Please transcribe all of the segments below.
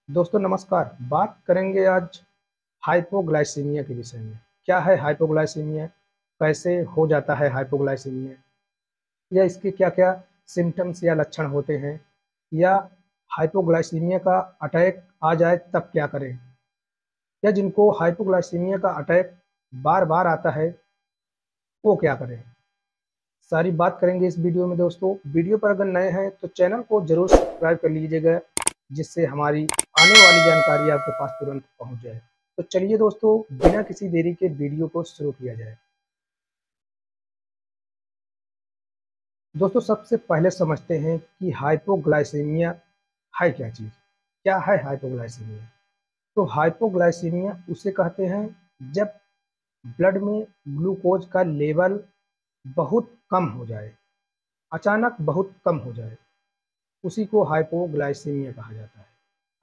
दोस्तों नमस्कार। बात करेंगे आज हाइपोग्लाइसीमिया के विषय में। क्या है हाइपोग्लाइसीमिया? कैसे हो जाता है हाइपोग्लाइसीमिया? या इसके क्या-क्या सिम्पटम्स या लक्षण होते हैं? या हाइपोग्लाइसीमिया का अटैक आ जाए तब क्या करें? या जिनको हाइपोग्लाइसीमिया का अटैक बार-बार आता है, वो क्या करें? सारी बात करेंगे इस वीडियो में दोस्तों। वीडियो पर अगर नए हैं तो चैनल को ज़रूर सब्सक्राइब कर लीजिएगा, जिससे हमारी आने वाली जानकारी आपके पास तुरंत पहुंच जाए। तो चलिए दोस्तों, बिना किसी देरी के वीडियो को शुरू किया जाए। दोस्तों सबसे पहले समझते हैं कि हाइपोग्लाइसीमिया है क्या चीज़? क्या है हाइपोग्लाइसीमिया? तो हाइपोग्लाइसीमिया उसे कहते हैं जब ब्लड में ग्लूकोज का लेवल बहुत कम हो जाए, अचानक बहुत कम हो जाए, उसी को हाइपोग्लाइसीमिया कहा जाता है।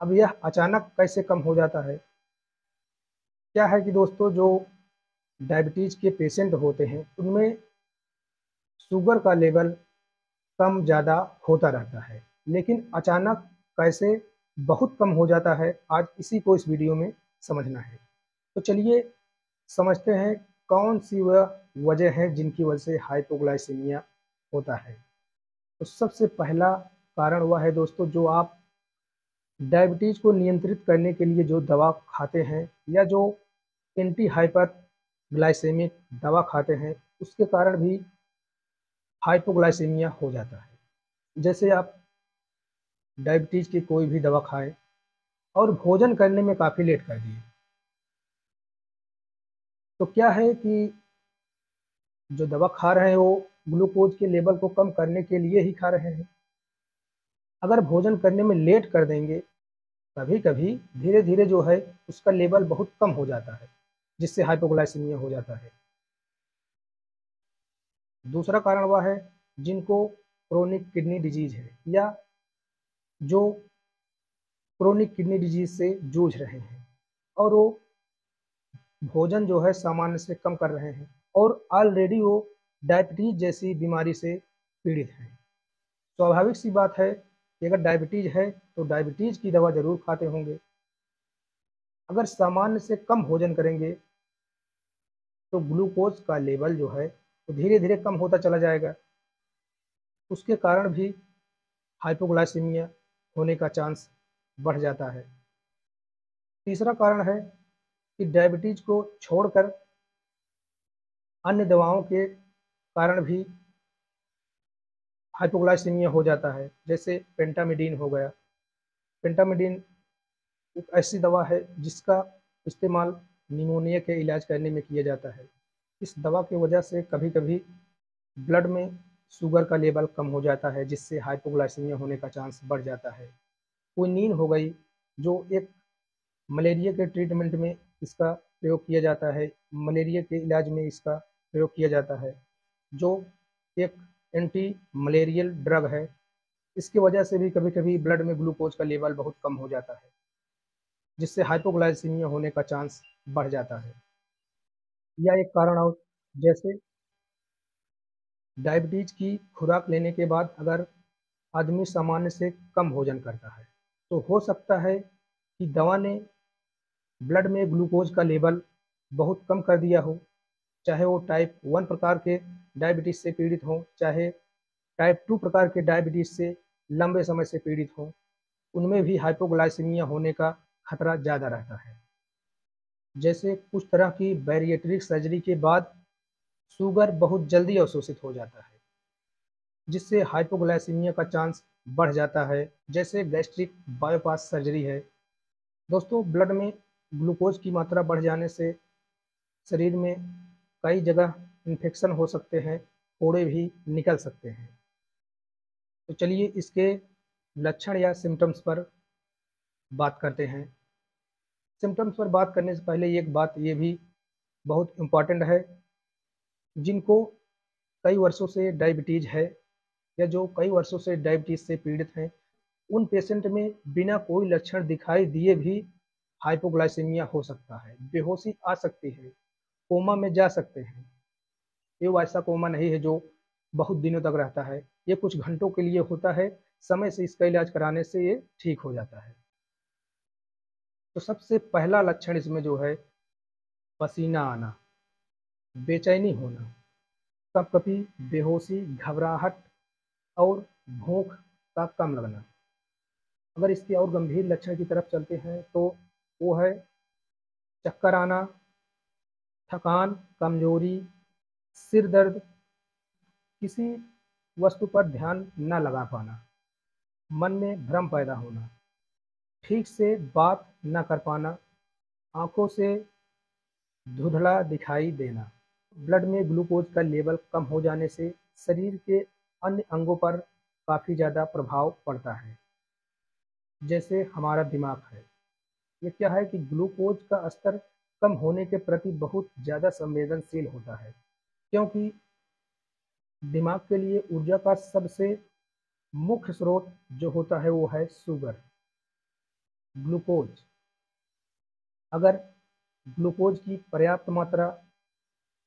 अब यह अचानक कैसे कम हो जाता है? क्या है कि दोस्तों जो डायबिटीज़ के पेशेंट होते हैं, उनमें शुगर का लेवल कम ज़्यादा होता रहता है, लेकिन अचानक कैसे बहुत कम हो जाता है, आज इसी को इस वीडियो में समझना है। तो चलिए समझते हैं कौन सी वह वजह है जिनकी वजह से हाइपोग्लाइसीमिया होता है। तो सबसे पहला कारण वह है दोस्तों, जो आप डायबिटीज़ को नियंत्रित करने के लिए जो दवा खाते हैं या जो एंटी हाइपरग्लाइसेमिक दवा खाते हैं, उसके कारण भी हाइपोग्लाइसीमिया हो जाता है। जैसे आप डायबिटीज़ की कोई भी दवा खाएँ और भोजन करने में काफ़ी लेट कर दिए, तो क्या है कि जो दवा खा रहे हैं वो ग्लूकोज के लेवल को कम करने के लिए ही खा रहे हैं। अगर भोजन करने में लेट कर देंगे, कभी-कभी धीरे-धीरे जो है उसका लेवल बहुत कम हो जाता है, जिससे हाइपोग्लाइसीमिया हो जाता है। दूसरा कारण वह है जिनको क्रोनिक किडनी डिजीज़ है या जो क्रोनिक किडनी डिजीज़ से जूझ रहे हैं और वो भोजन जो है सामान्य से कम कर रहे हैं और ऑलरेडी वो डायबिटीज़ जैसी बीमारी से पीड़ित हैं। स्वाभाविक सी बात है कि अगर डायबिटीज़ है तो डायबिटीज़ की दवा ज़रूर खाते होंगे। अगर सामान्य से कम भोजन करेंगे तो ग्लूकोज का लेवल जो है वो धीरे-धीरे कम होता चला जाएगा। उसके कारण भी हाइपोग्लाइसीमिया होने का चांस बढ़ जाता है। तीसरा कारण है कि डायबिटीज़ को छोड़कर अन्य दवाओं के कारण भी हाइपोग्लाइसीमिया हो जाता है। जैसे पेंटामिडीन हो गया। पेंटामिडीन एक ऐसी दवा है जिसका इस्तेमाल निमोनिया के इलाज करने में किया जाता है। इस दवा की वजह से कभी-कभी ब्लड में शुगर का लेवल कम हो जाता है, जिससे हाइपोग्लाइसीमिया होने का चांस बढ़ जाता है। क्विनीन हो गई, जो एक मलेरिया के ट्रीटमेंट में इसका प्रयोग किया जाता है, मलेरिया के इलाज में इसका प्रयोग किया जाता है, जो एक एंटी मलेरियल ड्रग है। इसकी वजह से भी कभी-कभी ब्लड में ग्लूकोज का लेवल बहुत कम हो जाता है, जिससे हाइपोग्लाइसीमिया होने का चांस बढ़ जाता है। या एक कारण और, जैसे डायबिटीज़ की खुराक लेने के बाद अगर आदमी सामान्य से कम भोजन करता है, तो हो सकता है कि दवा ने ब्लड में ग्लूकोज का लेवल बहुत कम कर दिया हो, चाहे वो टाइप 1 प्रकार के डायबिटीज़ से पीड़ित हों, चाहे टाइप 2 प्रकार के डायबिटीज़ से लंबे समय से पीड़ित हों, उनमें भी हाइपोग्लाइसीमिया होने का खतरा ज़्यादा रहता है। जैसे कुछ तरह की बैरिएट्रिक सर्जरी के बाद शुगर बहुत जल्दी अवशोषित हो जाता है, जिससे हाइपोग्लाइसीमिया का चांस बढ़ जाता है। जैसे गैस्ट्रिक बाईपास सर्जरी है। दोस्तों ब्लड में ग्लूकोज की मात्रा बढ़ जाने से शरीर में कई जगह इन्फेक्शन हो सकते हैं, फोड़े भी निकल सकते हैं। तो चलिए इसके लक्षण या सिम्पटम्स पर बात करते हैं। सिम्पटम्स पर बात करने से पहले एक बात ये भी बहुत इम्पॉर्टेंट है, जिनको कई वर्षों से डायबिटीज़ है या जो कई वर्षों से डायबिटीज़ से पीड़ित हैं, उन पेशेंट में बिना कोई लक्षण दिखाई दिए भी हाइपोग्लाइसीमिया हो सकता है, बेहोशी आ सकती है, कोमा में जा सकते हैं। ये वैसा कोमा नहीं है जो बहुत दिनों तक रहता है, ये कुछ घंटों के लिए होता है, समय से इसका इलाज कराने से ये ठीक हो जाता है। तो सबसे पहला लक्षण इसमें जो है पसीना आना, बेचैनी होना, कभी-कभी बेहोशी, घबराहट और भूख का कम लगना। अगर इसके और गंभीर लक्षण की तरफ चलते हैं तो वो है चक्कर आना, थकान, कमजोरी, सिर दर्द, किसी वस्तु पर ध्यान न लगा पाना, मन में भ्रम पैदा होना, ठीक से बात न कर पाना, आंखों से धुंधला दिखाई देना। ब्लड में ग्लूकोज का लेवल कम हो जाने से शरीर के अन्य अंगों पर काफ़ी ज़्यादा प्रभाव पड़ता है, जैसे हमारा दिमाग है। ये क्या है कि ग्लूकोज का स्तर कम होने के प्रति बहुत ज़्यादा संवेदनशील होता है, क्योंकि दिमाग के लिए ऊर्जा का सबसे मुख्य स्रोत जो होता है वो है शुगर, ग्लूकोज। अगर ग्लूकोज की पर्याप्त मात्रा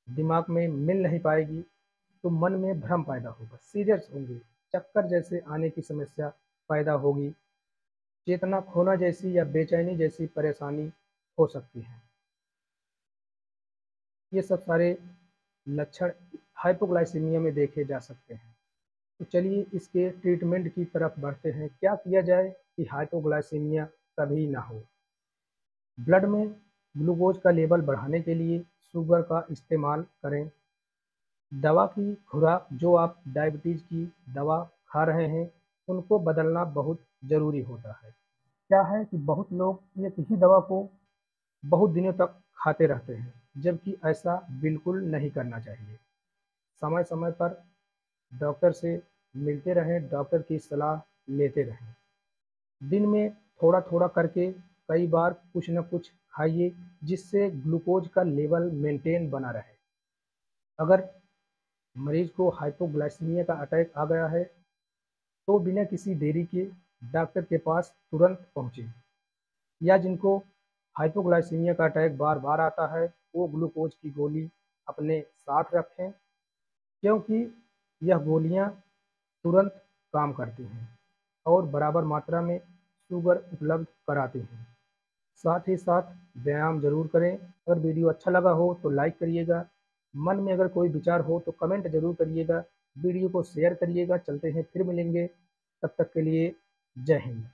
दिमाग में मिल नहीं पाएगी तो मन में भ्रम पैदा होगा, सीरियस होंगे, चक्कर जैसे आने की समस्या पैदा होगी, चेतना खोना जैसी या बेचैनी जैसी परेशानी हो सकती है। ये सब सारे लक्षण हाइपोग्लाइसीमिया में देखे जा सकते हैं। तो चलिए इसके ट्रीटमेंट की तरफ बढ़ते हैं। क्या किया जाए कि हाइपोग्लाइसीमिया कभी ना हो? ब्लड में ग्लूकोज का लेवल बढ़ाने के लिए शुगर का इस्तेमाल करें। दवा की खुराक, जो आप डायबिटीज़ की दवा खा रहे हैं, उनको बदलना बहुत ज़रूरी होता है। क्या है कि बहुत लोग एक ही दवा को बहुत दिनों तक खाते रहते हैं, जबकि ऐसा बिल्कुल नहीं करना चाहिए। समय-समय पर डॉक्टर से मिलते रहें, डॉक्टर की सलाह लेते रहें। दिन में थोड़ा-थोड़ा करके कई बार कुछ न कुछ खाइए, जिससे ग्लूकोज का लेवल मेंटेन बना रहे। अगर मरीज को हाइपोग्लाइसीमिया का अटैक आ गया है, तो बिना किसी देरी के डॉक्टर के पास तुरंत पहुँचें। या जिनको हाइपोग्लाइसीमिया का अटैक बार-बार आता है, वो ग्लूकोज की गोली अपने साथ रखें, क्योंकि यह गोलियाँ तुरंत काम करती हैं और बराबर मात्रा में शुगर उपलब्ध कराती हैं। साथ ही साथ व्यायाम ज़रूर करें। अगर वीडियो अच्छा लगा हो तो लाइक करिएगा। मन में अगर कोई विचार हो तो कमेंट ज़रूर करिएगा। वीडियो को शेयर करिएगा। चलते हैं, फिर मिलेंगे। तब तक के लिए जय हिंद।